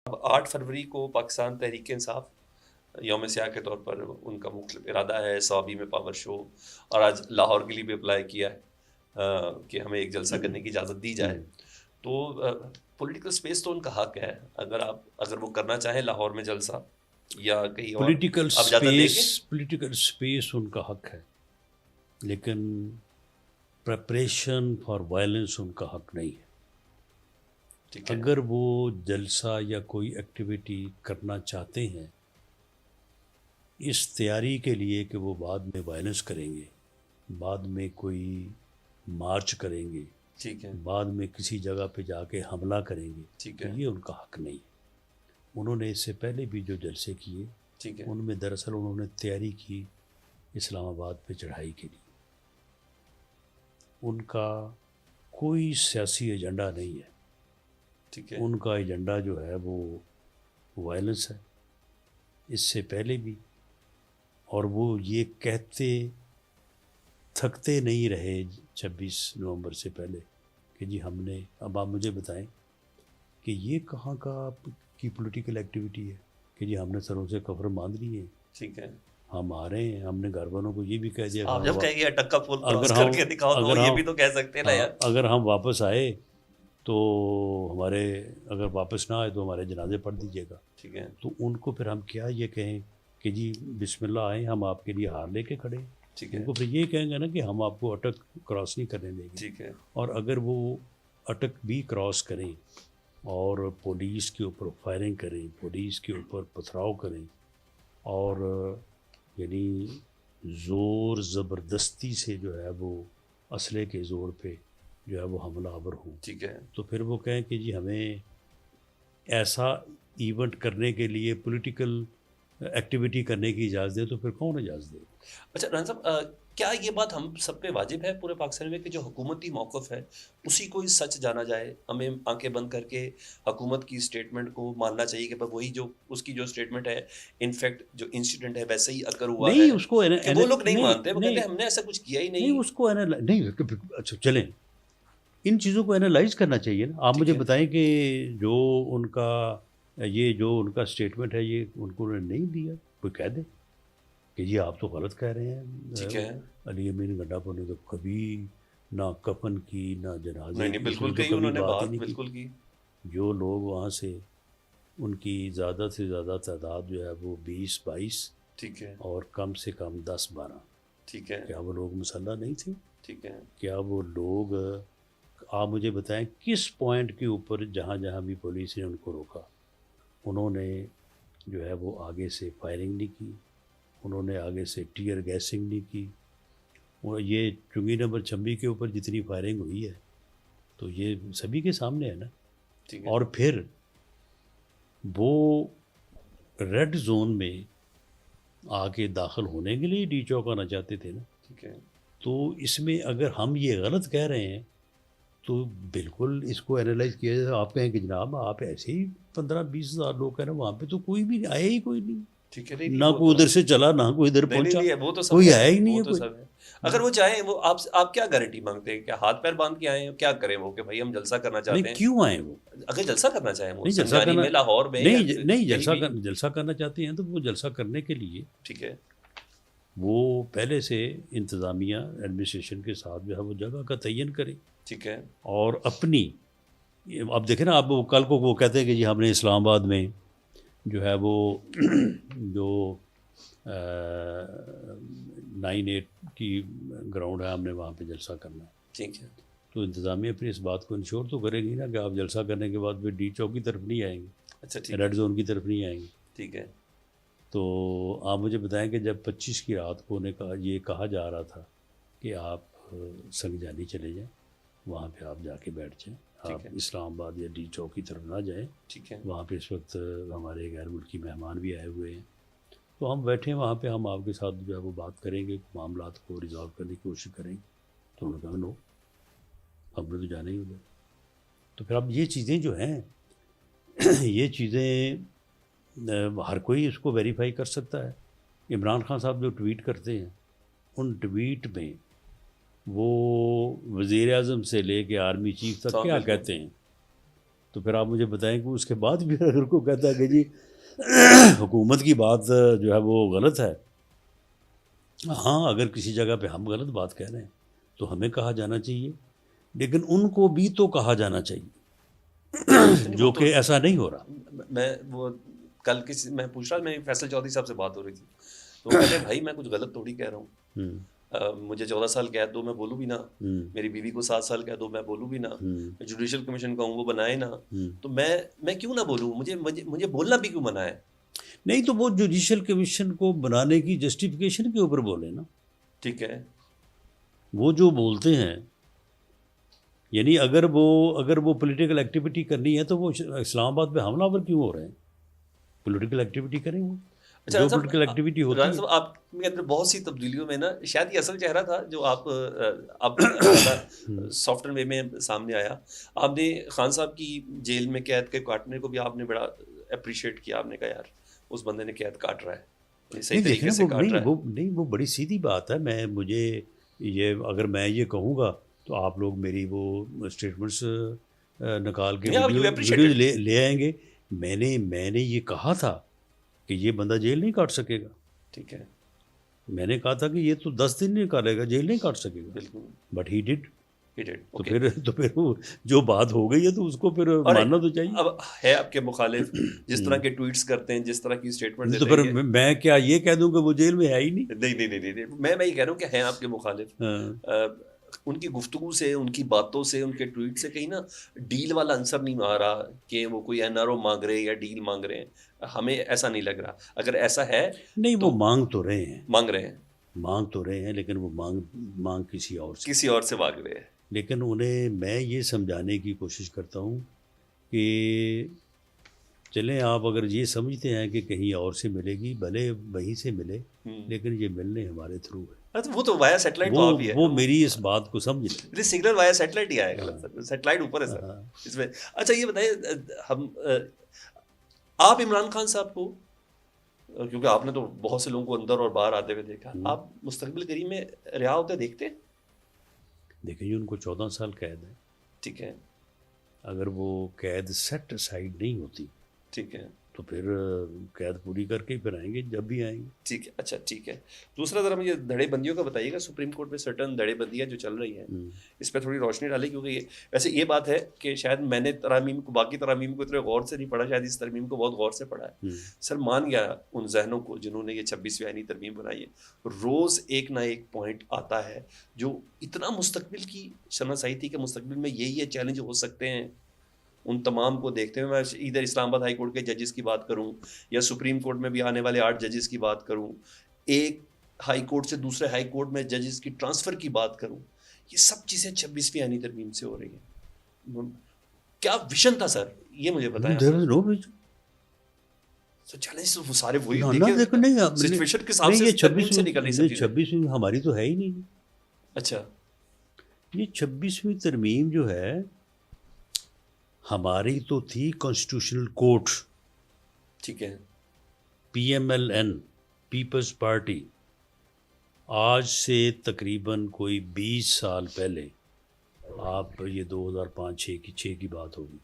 اب 8 فروری کو پاکستان تحریک انصاف یوم سیاہ کے طور پر ان کا مختلف ارادہ ہے صوابی میں پاور شو، اور آج لاہور کے لیے بھی اپلائی کیا ہے کہ ہمیں ایک جلسہ کرنے کی اجازت دی جائے. تو پولیٹیکل سپیس تو ان کا حق ہے، اگر وہ کرنا چاہیں لاہور میں جلسہ یا کہیں اور، آپ اجازت دیں گے؟ پولیٹیکل سپیس ان کا حق ہے، لیکن پریپریشن فار وائلنس ان کا حق نہیں ہے. اگر وہ جلسہ یا کوئی ایکٹیویٹی کرنا چاہتے ہیں اس تیاری کے لیے کہ وہ بعد میں وائلنس کریں گے، بعد میں کوئی مارچ کریں گے، بعد میں کسی جگہ پہ جا کے حملہ کریں گے، تو یہ ان کا حق نہیں ہے. انہوں نے اس سے پہلے بھی جو جلسے کیے ان میں دراصل انہوں نے تیاری کی اسلام آباد پہ چڑھائی کے لیے. ان کا کوئی سیاسی ایجنڈا نہیں ہے. ان کا ایجنڈا جو ہے وہ وائلنس ہے، اس سے پہلے بھی. اور وہ یہ کہتے تھکتے نہیں رہے 26 نومبر سے پہلے کہ جی ہم نے، اب آپ مجھے بتائیں کہ یہ کہاں کا آپ کی پولیٹیکل ایکٹیویٹی ہے کہ جی ہم نے سروں سے کفر باندھ لی ہے، ہم آ رہے ہیں. ہم نے گھر والوں کو یہ بھی کہہ دیا، آپ جب کہیں گے ٹکا پھول کراس کر کے دکھاؤ تو یہ بھی تو کہہ سکتے ہیں نا یار. اگر ہم واپس آئے تو ہمارے، اگر واپس نہ آئے تو ہمارے جنازے پڑھ دیجیے گا. تو ان کو پھر ہم کیا یہ کہیں کہ جی بسم اللہ آئیں، ہم آپ کے لیے ہار لے کے کھڑے ہیں. ان کو پھر یہ کہیں گے نا کہ ہم آپ کو اٹک کراس نہیں کرنے دیں گے. اور اگر وہ اٹک بھی کراس کریں اور پولیس کے اوپر فائرنگ کریں، پولیس کے اوپر پتھراؤ کریں، اور یعنی زور زبردستی سے جو ہے وہ اسلحے کے زور پہ جو ہے وہ حملہ آور ہوں، تو پھر وہ کہیں کہ جی ہمیں ایسا ایونٹ کرنے کے لیے پولیٹیکل ایکٹیویٹی کرنے کی اجازت دے، تو پھر کون اجازت دے؟ اچھا رحمان صاحب، کیا یہ بات ہم سب پہ واجب ہے پورے پاکستان میں کہ جو حکومتی موقف ہے اسی کو ہی سچ جانا جائے؟ ہمیں آنکھیں بند کر کے حکومت کی اسٹیٹمنٹ کو ماننا چاہیے کہ وہی جو اس کی جو اسٹیٹمنٹ ہے انفیکٹ جو انسیڈنٹ ہے ویسے ہی اگر ہوا ہے؟ اس کو کہ وہ لوگ نہیں مانتے، وہ کہتے ہیں ہم نے ایسا کچھ کیا ہی نہیں. اس کو نہیں، اچھا چلیں ان چیزوں کو انالائز کرنا چاہیے نا. آپ مجھے بتائیں کہ جو ان کا یہ جو ان کا اسٹیٹمنٹ ہے یہ ان کو نہیں دیا، کوئی کہہ دے کہ جی آپ تو غلط کہہ رہے ہیں. علی امین گنڈاپور نے تو کبھی نہ کفن کی نہ جنازے کی، بالکل کہی انہوں نے بات بالکل کی. جو لوگ وہاں سے، ان کی زیادہ سے زیادہ تعداد جو ہے وہ 20-22 اور کم سے کم 10-12. کیا وہ لوگ مسلح نہیں تھے؟ کیا وہ لوگ، آپ مجھے بتائیں کس پوائنٹ کے اوپر جہاں جہاں بھی پولیس نے ان کو روکا انہوں نے جو ہے وہ آگے سے فائرنگ نہیں کی، انہوں نے آگے سے ٹیئر گیسنگ نہیں کی. اور یہ چنگی نمبر 26 کے اوپر جتنی فائرنگ ہوئی ہے تو یہ سبھی کے سامنے ہے نا. اور پھر وہ ریڈ زون میں آ کے داخل ہونے کے لیے ڈی چوک آنا چاہتے تھے نا. تو اس میں اگر ہم یہ غلط کہہ رہے ہیں تو بالکل اس کو انالائز کیا جائے. آپ کہیں کہ جناب آپ ایسے ہی 15-20 ہزار لوگ کہہ رہے ہیں، وہاں پہ تو کوئی بھی آیا ہی کوئی نہیں. نہ کوئی ادھر سے چلا نہ کوئی ادھر پہنچا، کوئی آیا ہی نہیں ہے. اگر وہ چاہیں، وہ آپ کیا گارنٹی مانگتے ہیں؟ کیا ہاتھ پیر باندھ کے آئے ہیں؟ کیا کریں وہ کہ بھائی ہم جلسہ کرنا چاہتے ہیں؟ کیوں آئے وہ؟ اگر جلسہ کرنا چاہیں وہ سنجانی میں، لاہور میں، نہیں جلسہ کرنا چاہتے ہیں تو وہ جلسہ کرنے کے لیے وہ پہلے سے انتظامیہ ایڈمنسٹریشن کے ساتھ جو ہے وہ جگہ کا تعین کریں. اور اپنی، اب دیکھیں نا، آپ کل کو وہ کہتے ہیں کہ جی ہم نے اسلام آباد میں جو ہے وہ جو 9/8 کی گراؤنڈ ہے، ہم نے وہاں پہ جلسہ کرنا ہے. تو انتظامیہ پھر اس بات کو انشور تو کرے گی نا کہ آپ جلسہ کرنے کے بعد پھر ڈی چوک کی طرف نہیں آئیں گے، ریڈ زون کی طرف نہیں آئیں گے. تو آپ مجھے بتائیں کہ جب 25 کی رات کو یہ کہا جا رہا تھا کہ آپ سنجانی چلے جائیں، وہاں پہ آپ جا کے بیٹھ جائیں، آپ اسلام آباد یا ڈی چوک کی طرف نہ جائیں. وہاں پہ اس وقت ہمارے غیر ملکی مہمان بھی آئے ہوئے ہیں، تو ہم بیٹھے وہاں پہ، ہم آپ کے ساتھ جو ہے وہ بات کریں گے، معاملات کو ریزالو کرنے کی کوشش کریں گے. تو انہوں نے کہا نو، ہم نے تو جانا ہی ادھر. تو پھر اب یہ چیزیں جو ہیں یہ چیزیں ہر کوئی اس کو ویریفائی کر سکتا ہے. عمران خان صاحب جو ٹویٹ کرتے ہیں ان ٹویٹ میں وہ وزیر اعظم سے لے کے آرمی چیف تک کیا کہتے ہیں، تو پھر آپ مجھے بتائیں کہ اس کے بعد بھی اگر کوئی کہتا ہے کہ جی حکومت کی بات جو ہے وہ غلط ہے، ہاں اگر کسی جگہ پہ ہم غلط بات کہہ رہے ہیں تو ہمیں کہا جانا چاہیے، لیکن ان کو بھی تو کہا جانا چاہیے، جو کہ ایسا نہیں ہو رہا۔ میں وہ کل میں پوچھ رہا، میں فیصل چودھری صاحب سے بات ہو رہی تھی تو وہ کہتے ہیں بھائی میں کچھ غلط تھوڑی کہہ رہا ہوں، مجھے 14 سال قید دو میں بولوں بھی نا، میری بیوی کو 7 سال قید دو میں بولوں بھی نا، میں جوڈیشل کمیشن کا ہوں وہ بنائے نا، تو میں کیوں نہ بولوں، مجھے بولنا بھی کیوں منع ہے؟ نہیں تو وہ جوڈیشل کمیشن کو بنانے کی جسٹیفیکیشن کے اوپر بولے نا، ٹھیک ہے، وہ جو بولتے ہیں، یعنی اگر وہ پولیٹیکل ایکٹیویٹی کرنی ہے تو وہ اسلام آباد پہ حملہ آور کیوں ہو رہے ہیں؟ پولیٹیکل ایکٹیویٹی کریں وہ، جو پولیٹیکل ایکٹیویٹی ہوتی ہے۔ آپ کے اندر بہت سی تبدیلیوں میں نا شاید یہ اصل چہرہ تھا جو آپ سافٹ وے میں سامنے آیا۔ آپ نے خان صاحب کی جیل میں قید کے کاٹنے کو بھی آپ نے بڑا اپریشیٹ کیا، آپ نے کہا یار اس بندے نے قید کاٹ رہا ہے، صحیح طریقے سے کاٹ رہا ہے۔ نہیں وہ بڑی سیدھی بات ہے، مجھے یہ اگر میں یہ کہوں گا تو آپ لوگ میری وہ اسٹیٹمنٹس نکال کے ویڈیوز لے آئیں گے۔ میں نے یہ کہا تھا کہ یہ بندہ جیل نہیں کاٹ سکے گا، ٹھیک ہے، میں نے کہا تھا کہ یہ تو 10 دن نہیں نکالے گا، جیل نہیں کاٹ سکے گا، بالکل، بٹ ہی ڈڈ۔ تو پھر جو بات ہو گئی ہے تو اس کو پھر ماننا تو چاہیے۔ اب ہے آپ کے مخالف جس طرح کے ٹویٹس کرتے ہیں، جس طرح کی اسٹیٹمنٹ دیتے ہیں، تو پھر میں کیا یہ کہہ دوں کہ وہ جیل میں ہے ہی نہیں؟ نہیں، میں یہ کہہ رہا ہوں کہ ہیں آپ کے مخالف، ان کی گفتگو سے، ان کی باتوں سے، ان کے ٹویٹ سے کہیں نا ڈیل والا عنصر نہیں آ رہا کہ وہ کوئی این آر او مانگ رہے یا ڈیل مانگ رہے ہیں، ہمیں ایسا نہیں لگ رہا۔ اگر ایسا ہے نہیں، وہ مانگ تو رہے ہیں لیکن وہ مانگ کسی اور سے مانگ رہے ہیں، لیکن انہیں میں یہ سمجھانے کی کوشش کرتا ہوں کہ چلیں آپ اگر یہ سمجھتے ہیں کہ کہیں اور سے ملے گی، بھلے وہیں سے ملے، لیکن یہ ملنے ہمارے تھرو ہے۔ وہ تو وایا سیٹلائٹ تو آپ ہی ہے، وہ میری اس بات کو سمجھ لیں، سگنل وایا سیٹلائٹ ہی آئے گا، سیٹلائٹ اوپر ہے سر اس میں۔ اچھا یہ بتائیے، آپ عمران خان صاحب کو، کیونکہ آپ نے تو بہت سے لوگوں کو اندر اور باہر آتے ہوئے دیکھا، آپ مستقبل قریب میں رہا ہوتے دیکھتے؟ دیکھیں ان کو 14 سال قید ہے، ٹھیک ہے، اگر وہ قید سیٹ اسائڈ نہیں ہوتی، ٹھیک ہے، تو پھر قید پوری کر کے پھر آئیں گے جب بھی آئیں گے۔ ٹھیک ہے، اچھا ٹھیک ہے۔ دوسرا ذرا مجھے دھڑے بندیوں کا بتائیے گا، سپریم کورٹ میں سرٹن دھڑے بندیاں جو چل رہی ہیں اس پہ تھوڑی روشنی ڈالیں، کیونکہ ویسے یہ بات ہے کہ شاید میں نے ترامیم کو، باقی ترامیم کو اتنے غور سے نہیں پڑھا، شاید اس ترمیم کو بہت غور سے پڑھا ہے۔ سر مان گیا ان ذہنوں کو جنہوں نے یہ 26ویں آئینی ترمیم بنائی ہے، روز ایک نہ ایک پوائنٹ آتا ہے جو اتنا مستقبل کی شناسائی تھی کہ مستقبل میں یہ چیلنج ہو سکتے ہیں، ان تمام کو دیکھتے ہوئے میں ادھر اسلام آباد ہائی کورٹ کے ججز کی بات کروں یا سپریم کورٹ میں بھی آنے والے 8 ججز کی بات کروں، ایک ہائی کورٹ سے دوسرے ہائی کورٹ میں ججز کی ٹرانسفر کی بات کروں، یہ سب چیزیں 26ویں آئینی ترمیم سے ہو رہی ہیں۔ کیا ویژن تھا سر، یہ مجھے بتائیں۔ چیلنج تو سارے وہی سچویشن کے حساب سے ترمیم سے نکل رہی سب چیزیں۔ 26ویں ہماری تو ہے ہی نہیں۔ اچھا، یہ 26ویں ترمیم جو ہے ہماری تو تھی کانسٹیٹیوشنل کورٹ، ٹھیک ہے، PMLN پیپلز پارٹی، آج سے تقریباً کوئی 20 سال پہلے، آپ یہ 2005-6 کی بات ہوگی،